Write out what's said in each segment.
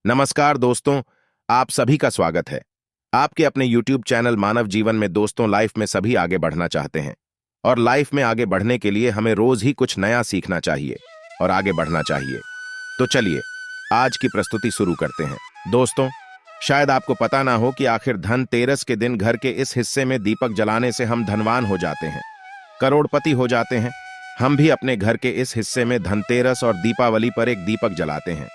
नमस्कार दोस्तों, आप सभी का स्वागत है आपके अपने YouTube चैनल मानव जीवन में। दोस्तों, लाइफ में सभी आगे बढ़ना चाहते हैं और लाइफ में आगे बढ़ने के लिए हमें रोज ही कुछ नया सीखना चाहिए और आगे बढ़ना चाहिए। तो चलिए आज की प्रस्तुति शुरू करते हैं। दोस्तों, शायद आपको पता ना हो कि आखिर धनतेरस के दिन घर के इस हिस्से में दीपक जलाने से हम धनवान हो जाते हैं, करोड़पति हो जाते हैं। हम भी अपने घर के इस हिस्से में धनतेरस और दीपावली पर एक दीपक जलाते हैं।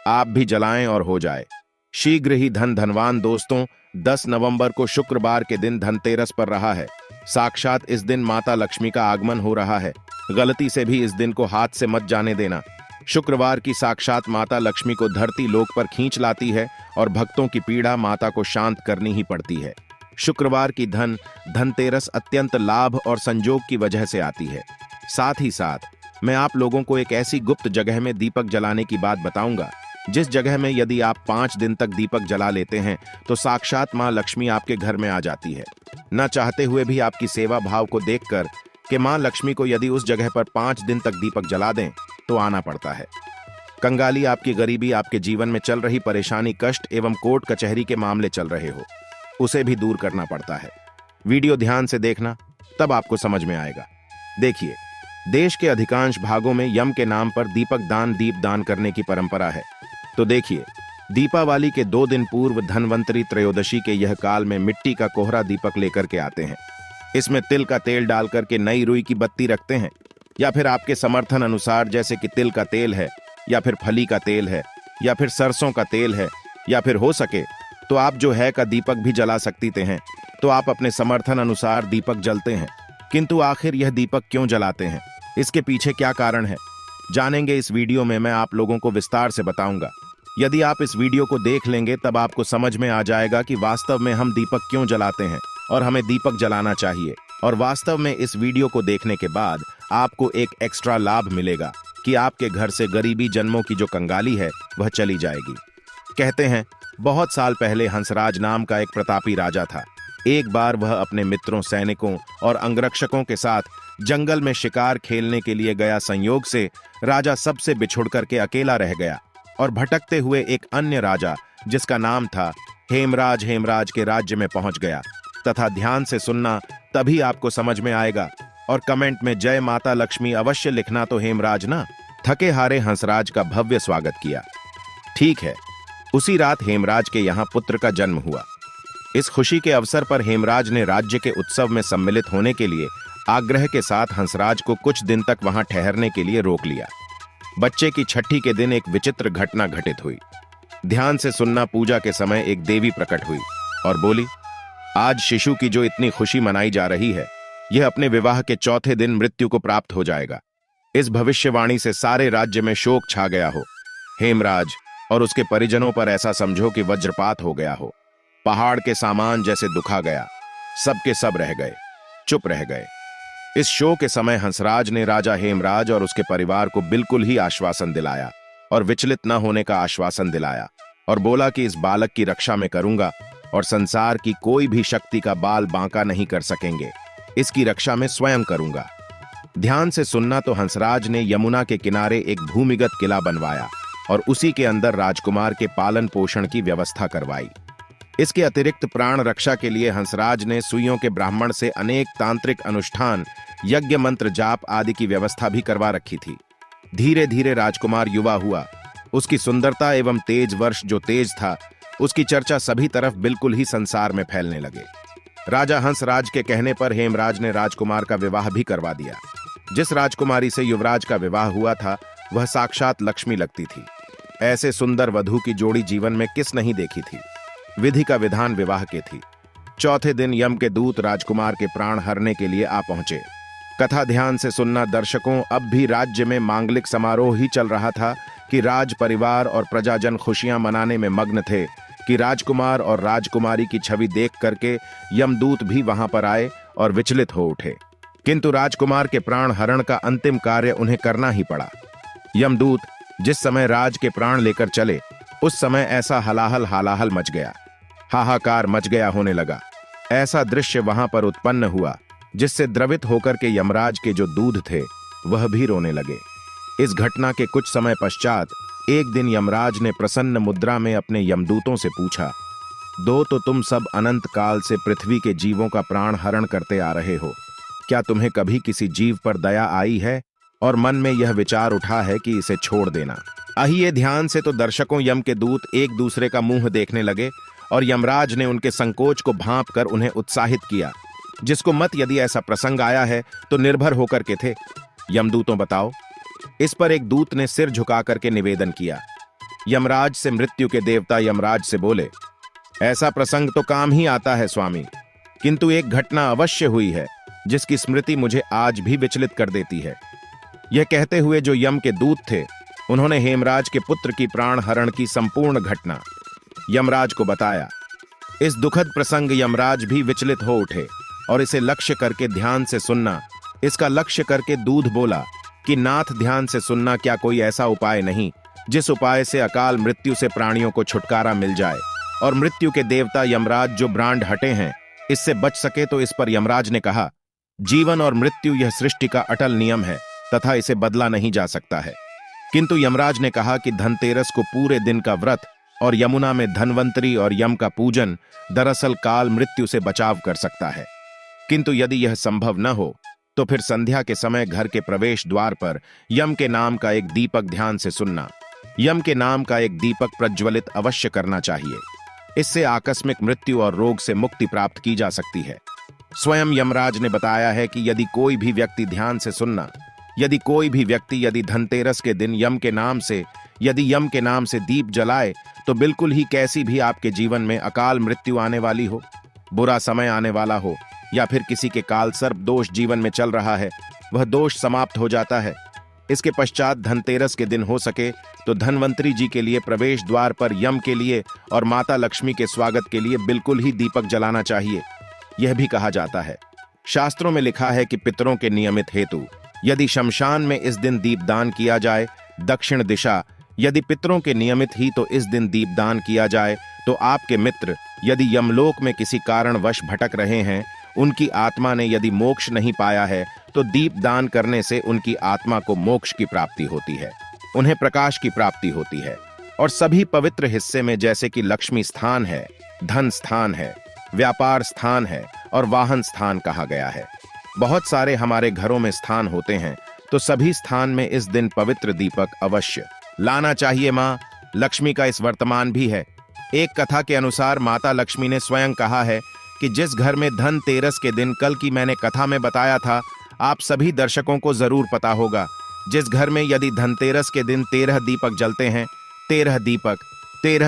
आप भी जलाएं और हो जाए शीघ्र ही धनवान। दोस्तों, 10 नवंबर को शुक्रवार के दिन धनतेरस पर रहा है। साक्षात इस दिन माता लक्ष्मी का आगमन हो रहा है। गलती से भी इस दिन को हाथ से मत जाने देना। शुक्रवार की साक्षात माता लक्ष्मी को धरती लोक पर खींच लाती है और भक्तों की पीड़ा माता को शांत करनी ही पड़ती है। शुक्रवार की धनतेरस अत्यंत लाभ और संजोग की वजह से आती है। साथ ही साथ मैं आप लोगों को एक ऐसी गुप्त जगह में दीपक जलाने की बात बताऊंगा, जिस जगह में यदि आप 5 दिन तक दीपक जला लेते हैं तो साक्षात मां लक्ष्मी आपके घर में आ जाती है। न चाहते हुए भी आपकी सेवा भाव को देखकर कि मां लक्ष्मी को यदि उस जगह पर 5 दिन तक दीपक जला दें तो आना पड़ता है। कंगाली, आपकी गरीबी, आपके जीवन में चल रही परेशानी, कष्ट एवं कोर्ट कचहरी के मामले चल रहे हो, उसे भी दूर करना पड़ता है। वीडियो ध्यान से देखना, तब आपको समझ में आएगा। देखिए, देश के अधिकांश भागों में यम के नाम पर दीप दान करने की परंपरा है। तो देखिए, दीपावली के 2 दिन पूर्व धनवंतरी त्रयोदशी के यह काल में मिट्टी का कोहरा दीपक लेकर के आते हैं। इसमें तिल का तेल डालकर के नई रुई की बत्ती रखते हैं, या फिर आपके समर्थन अनुसार, जैसे कि तिल का तेल है, या फिर फली का तेल है, या फिर सरसों का तेल है, या फिर हो सके तो आप जो है का दीपक भी जला सकते हैं। तो आप अपने समर्थन अनुसार दीपक जलते हैं। किंतु आखिर यह दीपक क्यों जलाते हैं, इसके पीछे क्या कारण है, जानेंगे इस वीडियो में। मैं आप लोगों को विस्तार से बताऊंगा। यदि आप इस वीडियो को देख लेंगे तब आपको समझ में आ जाएगा कि वास्तव में हम दीपक क्यों जलाते हैं और हमें दीपक जलाना चाहिए। और वास्तव में इस वीडियो को देखने के बाद आपको एक एक्स्ट्रा लाभ मिलेगा कि आपके घर से गरीबी जन्मों की जो कंगाली है वह चली जाएगी। कहते हैं, बहुत साल पहले हंसराज नाम का एक प्रतापी राजा था। एक बार वह अपने मित्रों, सैनिकों और अंगरक्षकों के साथ जंगल में शिकार खेलने के लिए गया। संयोग से राजा सबसे बिछुड़ करके अकेला रह गया और भटकते हुए एक अन्य राजा, जिसका नाम था हेमराज के राज्य में पहुंच गया। तथा ध्यान से सुनना, तभी आपको समझ में आएगा। और कमेंट में जय माता लक्ष्मी अवश्य लिखना। तो हेमराज ना थके हारे हंसराज का भव्य स्वागत किया। ठीक है, उसी रात हेमराज के यहाँ पुत्र का जन्म हुआ। इस खुशी के अवसर पर हेमराज ने राज्य के उत्सव में सम्मिलित होने के लिए आग्रह के साथ हंसराज को कुछ दिन तक वहां ठहरने के लिए रोक लिया। बच्चे की छठी के दिन एक विचित्र घटना घटित हुई। ध्यान से सुनना। पूजा के समय एक देवी प्रकट हुई और बोली, आज शिशु की जो इतनी खुशी मनाई जा रही है, यह अपने विवाह के 4थे दिन मृत्यु को प्राप्त हो जाएगा। इस भविष्यवाणी से सारे राज्य में शोक छा गया हो। हेमराज और उसके परिजनों पर ऐसा समझो कि वज्रपात हो गया हो। पहाड़ के सामान जैसे दुखा गया। सब के सब रह गए, चुप रह गए। इस शो के समय हंसराज ने राजा हेमराज और उसके परिवार को बिल्कुल ही आश्वासन दिलाया और विचलित न होने का आश्वासन दिलाया और बोला कि इस बालक की रक्षा में करूंगा और संसार की कोई भी शक्ति का बाल बांका नहीं कर सकेंगे। इसकी रक्षा में स्वयं करूंगा। ध्यान से सुनना। तो हंसराज ने यमुना के किनारे एक भूमिगत किला बनवाया और उसी के अंदर राजकुमार के पालन पोषण की व्यवस्था करवाई। इसके अतिरिक्त प्राण रक्षा के लिए हंसराज ने सुइयों के ब्राह्मण से अनेक तांत्रिक अनुष्ठान, यज्ञ, मंत्र जाप आदि की व्यवस्था भी करवा रखी थी। धीरे धीरे राजकुमार युवा हुआ। उसकी सुंदरता एवं तेज वर्ष जो तेज था, उसकी चर्चा सभी तरफ बिल्कुल ही संसार में फैलने लगे। राजा हंसराज के कहने पर हेमराज ने राजकुमार का विवाह भी करवा दिया। जिस राजकुमारी से युवराज का विवाह हुआ था वह साक्षात लक्ष्मी लगती थी। ऐसे सुंदर वधू की जोड़ी जीवन में किस नहीं देखी थी। विधि का विधान विवाह के थी। 4थे दिन यम के दूत राजकुमार के प्राण हरने के लिए आ पहुंचे। कथा ध्यान से सुनना दर्शकों। अब भी राज्य में मांगलिक समारोह ही चल रहा था कि राज परिवार और प्रजाजन खुशियां मनाने में मग्न थे कि राजकुमार और राजकुमारी की छवि देख करके यमदूत भी वहां पर आए और विचलित हो उठे। किंतु राजकुमार के प्राण हरण का अंतिम कार्य उन्हें करना ही पड़ा। यमदूत जिस समय राज के प्राण लेकर चले, उस समय ऐसा हलाहल मच गया, हाहाकार मच गया होने लगा। ऐसा दृश्य वहां पर उत्पन्न हुआ जिससे द्रवित होकर के यमराज के जो दूध थे वह भी रोने लगे। इस घटना के कुछ समय पश्चात एक दिन यमराज ने प्रसन्न मुद्रा में अपने यमदूतों से पूछा, दो तो तुम सब अनंत काल से पृथ्वी के जीवों का प्राण हरण करते आ रहे हो, क्या तुम्हें कभी किसी जीव पर दया आई है और मन में यह विचार उठा है कि इसे छोड़ देना? आइए ध्यान से। तो दर्शकों, यम के दूत एक दूसरे का मुंह देखने लगे और यमराज ने उनके संकोच को भांप कर उन्हें उत्साहित किया, जिसको मत यदि ऐसा प्रसंग आया है तो निर्भर होकर के थे। यमदूतों बताओ। इस पर एक दूत ने सिर झुका करके निवेदन किया। यमराज से मृत्यु के देवता यमराज से बोले, ऐसा प्रसंग तो काम ही आता है स्वामी, किंतु एक घटना अवश्य हुई है जिसकी स्मृति मुझे आज भी विचलित कर देती है। यह कहते हुए जो यम के दूत थे, उन्होंने हेमराज के पुत्र की प्राण हरण की संपूर्ण घटना यमराज को बताया। इस दुखद प्रसंग यमराज भी विचलित हो उठे और इसे लक्ष्य करके ध्यान से सुनना, इसका लक्ष्य करके दूध बोला कि नाथ, ध्यान से सुनना, क्या कोई ऐसा उपाय नहीं जिस उपाय से अकाल मृत्यु से प्राणियों को छुटकारा मिल जाए और मृत्यु के देवता यमराज जो ब्रांड हटे हैं इससे बच सके? तो इस पर यमराज ने कहा, जीवन और मृत्यु यह सृष्टि का अटल नियम है तथा इसे बदला नहीं जा सकता है। किंतु यमराज ने कहा कि धनतेरस को पूरे दिन का व्रत और यमुना में धनवंतरी और यम का पूजन दरअसल काल मृत्यु से बचाव कर सकता है। किंतु यदि यह संभव न हो तो फिर संध्या के समय घर के प्रवेश द्वार पर यम के नाम का एक दीपक, ध्यान से सुनना, यम के नाम का एक दीपक प्रज्वलित अवश्य करना चाहिए। इससे आकस्मिक मृत्यु और रोग से मुक्ति प्राप्त की जा सकती है। स्वयं यमराज ने बताया है कि यदि कोई भी व्यक्ति, ध्यान से सुनना, यदि कोई भी व्यक्ति यदि धनतेरस के दिन यम के नाम से दीप जलाए तो बिल्कुल ही कैसी भी आपके जीवन में अकाल मृत्यु आने वाली हो, बुरा समय आने वाला हो या फिर किसी के काल सर्प दोष जीवन में चल रहा है, वह दोष समाप्त हो जाता है। इसके पश्चात धनतेरस के दिन हो सके तो धनवंतरी जी के लिए प्रवेश द्वार पर यम के लिए और माता लक्ष्मी के स्वागत के लिए बिल्कुल ही दीपक जलाना चाहिए। यह भी कहा जाता है, शास्त्रों में लिखा है कि पितरों के नियमित हेतु यदि शमशान में इस दिन दीपदान किया जाए, दक्षिण दिशा यदि पितरों के नियमित ही तो इस दिन दीपदान किया जाए तो आपके मित्र यदि यमलोक में किसी कारणवश भटक रहे हैं, उनकी आत्मा ने यदि मोक्ष नहीं पाया है तो दीपदान करने से उनकी आत्मा को मोक्ष की प्राप्ति होती है, उन्हें प्रकाश की प्राप्ति होती है। और सभी पवित्र हिस्से में जैसे कि लक्ष्मी स्थान है, धन स्थान है, व्यापार स्थान है और वाहन स्थान कहा गया है। बहुत सारे हमारे घरों में स्थान होते हैं, तो सभी स्थान में इस दिन पवित्र दीपक अवश्य लाना चाहिए। मां लक्ष्मी का इस वर्तमान भी है। एक कथा के अनुसार माता लक्ष्मी ने स्वयं कहा है कि जिस घर में धनतेरस के दिन, कल की मैंने कथा में बताया था, आप सभी दर्शकों को जरूर पता होगा, जिस घर में यदि धनतेरस के दिन 13 दीपक जलते हैं, 13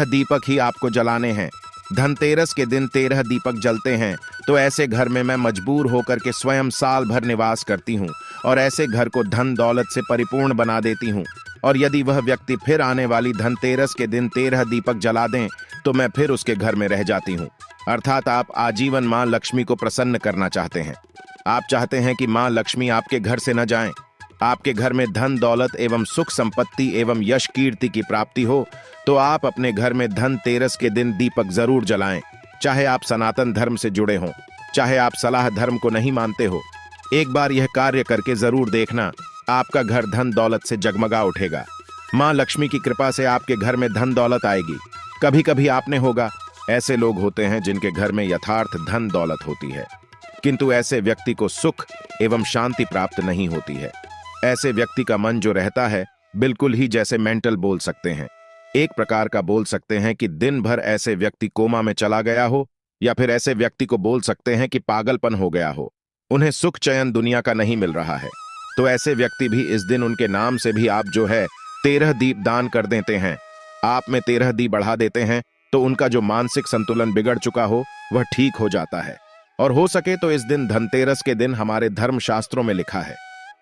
दीपक ही आपको जलाने हैं। धनतेरस के दिन 13 दीपक जलते हैं तो ऐसे घर में मैं मजबूर होकर के स्वयं साल भर निवास करती हूँ और ऐसे घर को धन दौलत से परिपूर्ण बना देती हूँ। और यदि वह व्यक्ति फिर आने वाली धनतेरस के दिन 13 दीपक जला दें तो मैं फिर उसके घर में रह जाती हूँ। अर्थात आप आजीवन मां लक्ष्मी को प्रसन्न करना चाहते हैं। आप चाहते हैं कि मां लक्ष्मी आपके घर से न जाएं, आपके घर में धन दौलत एवं सुख संपत्ति एवं यश कीर्ति की प्राप्ति हो, तो आप अपने घर में धनतेरस के दिन दीपक जरूर जलाएं। चाहे आप सनातन धर्म से जुड़े हों, चाहे आप सलाह धर्म को नहीं मानते हो, एक बार यह कार्य करके जरूर देखना, आपका घर धन दौलत से जगमगा उठेगा। मां लक्ष्मी की कृपा से आपके घर में धन दौलत आएगी। कभी कभी आपने होगा, ऐसे लोग होते हैं जिनके घर में यथार्थ धन दौलत होती है, किंतु ऐसे व्यक्ति को सुख एवं शांति प्राप्त नहीं होती है। ऐसे व्यक्ति का मन जो रहता है बिल्कुल ही जैसे मेंटल बोल सकते हैं, एक प्रकार का बोल सकते हैं कि दिन भर ऐसे व्यक्ति कोमा में चला गया हो, या फिर ऐसे व्यक्ति को बोल सकते हैं कि पागलपन हो गया हो, उन्हें सुख चयन दुनिया का नहीं मिल रहा है। तो ऐसे व्यक्ति भी इस दिन उनके नाम से भी आप जो है 13 दीप दान कर देते हैं, आप में 13 दीप बढ़ा देते हैं, तो उनका जो मानसिक संतुलन बिगड़ चुका हो वह ठीक हो जाता है। और हो सके तो इस दिन धनतेरस के दिन हमारे धर्म शास्त्रों में लिखा है,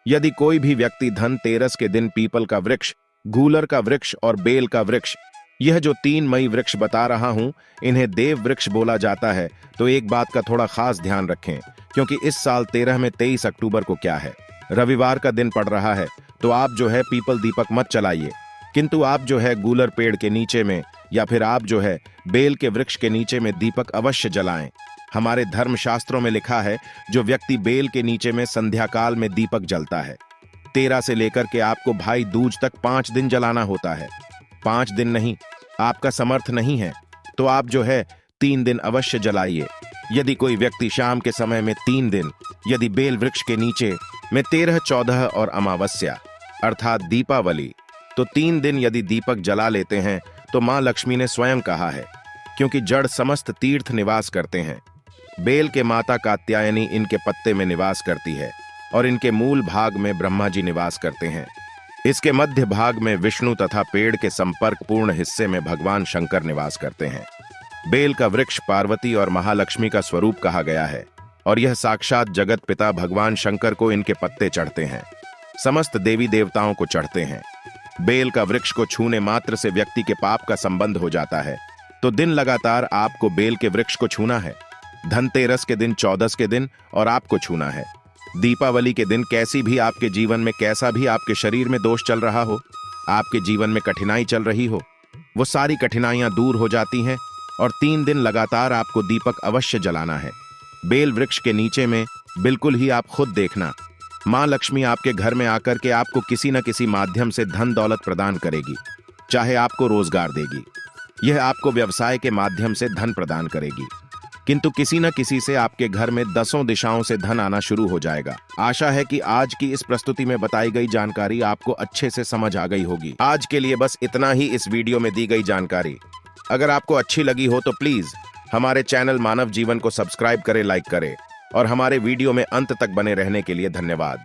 यदि कोई भी व्यक्ति धनतेरस के दिन पीपल का वृक्ष, गूलर का वृक्ष और बेल का वृक्ष, यह जो 3 मई वृक्ष बता रहा हूं, इन्हें देव वृक्ष बोला जाता है। तो एक बात का थोड़ा खास ध्यान रखें, क्योंकि इस साल 13 में 23 अक्टूबर को क्या है, रविवार का दिन पड़ रहा है, तो आप जो है पीपल दीपक मत चलाइए, किंतु आप जो है गूलर पेड़ के नीचे में या फिर आप जो है बेल के वृक्ष के नीचे में दीपक अवश्य जलाएं। हमारे धर्म शास्त्रों में लिखा है, जो व्यक्ति बेल के नीचे में संध्या काल में दीपक जलता है, 13 से लेकर के आपको भाई दूज तक 5 दिन जलाना होता है। 5 दिन नहीं, आपका समर्थ नहीं है तो आप जो है 3 दिन अवश्य जलाइए। यदि कोई व्यक्ति शाम के समय में 3 दिन, यदि बेल वृक्ष के नीचे में 13, 14 और अमावस्या अर्थात दीपावली, तो 3 दिन यदि दीपक जला लेते हैं तो मां लक्ष्मी ने स्वयं कहा है, क्योंकि जड़ समस्त तीर्थ निवास करते हैं। बेल के माता कात्यायनी इनके पत्ते में निवास करती है और इनके मूल भाग में ब्रह्मा जी निवास करते हैं। इसके मध्य भाग में विष्णु तथा पेड़ के संपर्क पूर्ण हिस्से में भगवान शंकर निवास करते हैं। बेल का वृक्ष पार्वती और महालक्ष्मी का स्वरूप कहा गया है और यह साक्षात जगत पिता भगवान शंकर को इनके पत्ते चढ़ते हैं, समस्त देवी देवताओं को चढ़ते हैं। बेल का वृक्ष को छूने मात्र से व्यक्ति के पाप का संबंध हो जाता है, तो दिन लगातार आपको बेल के वृक्ष को छूना है। धनतेरस के दिन, 14 के दिन और आपको छूना है। दीपावली के दिन कैसी भी आपके जीवन में, कैसा भी आपके शरीर में दोष चल रहा हो, आपके जीवन में कठिनाई चल रही हो, वो सारी कठिनाइयां दूर हो जाती हैं और 3 दिन लगातार आपको दीपक अवश्य जलाना है। बेल वृक्ष के नीचे में बिल्कुल ही आप खुद देखना, मां लक्ष्मी आपके घर में आकर के आपको किसी न किसी माध्यम से धन दौलत प्रदान करेगी। चाहे आपको रोजगार देगी, यह आपको व्यवसाय के माध्यम से धन प्रदान करेगी, किंतु किसी न किसी से आपके घर में 10 दिशाओं से धन आना शुरू हो जाएगा। आशा है कि आज की इस प्रस्तुति में बताई गई जानकारी आपको अच्छे से समझ आ गई होगी। आज के लिए बस इतना ही इस वीडियो में दी गई जानकारी। अगर आपको अच्छी लगी हो तो प्लीज हमारे चैनल मानव जीवन को सब्सक्राइब करें, लाइक करें और हमारे वीडियो में अंत तक बने रहने के लिए धन्यवाद।